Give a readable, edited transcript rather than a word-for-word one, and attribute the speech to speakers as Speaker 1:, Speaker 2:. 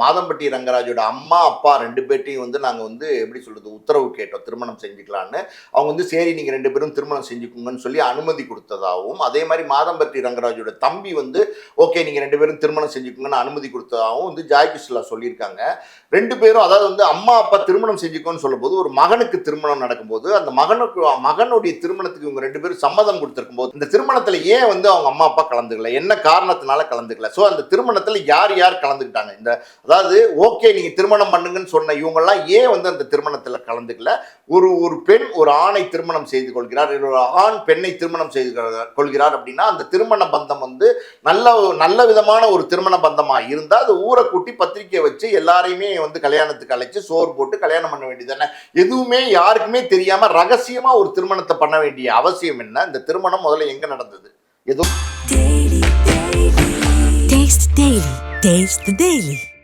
Speaker 1: மாதம்பட்டி ரங்கராஜோட அம்மா அப்பா 2 பேர்ட்டையும் வந்து நாங்கள் வந்து எப்படி சொல்றது உத்தரவு கேட்டோம் திருமணம் செஞ்சுக்கலான்னு. அவங்க வந்து சரி நீங்கள் 2 பேரும் திருமணம் செஞ்சுக்கோங்கன்னு சொல்லி அனுமதி கொடுத்ததாகவும், அதே மாதிரி மாதம்பட்டி ரங்கராஜோட தம்பி வந்து ஓகே நீங்கள் 2 பேரும் திருமணம் செஞ்சுக்கோங்கன்னு அனுமதி கொடுத்ததாகவும் வந்து ஜாய் கிருஷ்ணா சொல்லியிருக்காங்க. 2 பேரும் அதாவது வந்து அம்மா அப்பா திருமணம் செஞ்சுக்கோன்னு சொல்லும்போது ஒரு மகனுக்கு திருமணம் நடக்கும்போது அந்த மகனுடைய திருமணத்துக்கு இவங்க 2 பேரும் சம்மதம் கொடுத்திருக்கும் போது இந்த திருமணத்துல ஏன் வந்து அவங்க அம்மா அப்பா கலந்துக்கல, என்ன காரணத்தினால கலந்துக்கல? ஸோ அந்த திருமணத்துல யார் யார் கலந்துக்கிட்டாங்க? இந்த அதாவது ஓகே நீங்க திருமணம் பண்ணுங்கன்னு சொன்ன இவங்க எல்லாம் ஏன் வந்து அந்த திருமணத்துல கலந்துக்கல? ஒரு பெண் ஒரு ஆணை திருமணம் செய்து கொள்கிறார், ஒரு ஆண் பெண்ணை திருமணம் செய்து கொள்கிறார் அப்படின்னா அந்த திருமண பந்தம் வந்து நல்ல விதமான ஒரு திருமண பந்தமா இருந்தா அது ஊரை கூட்டி பத்திரிக்கை வச்சு எல்லாரையுமே வந்து கல்யாணத்துக்கு அழைச்சு சோறு போட்டு கல்யாணம் பண்ண வேண்டியதானே. எதுவுமே யாருக்குமே தெரியாம ரகசியமா ஒரு திருமணத்தை பண்ண வேண்டிய அவசியம் என்ன? இந்த திருமணம் முதல்ல எங்க நடந்தது? எதுவும்
Speaker 2: Taste the Daily.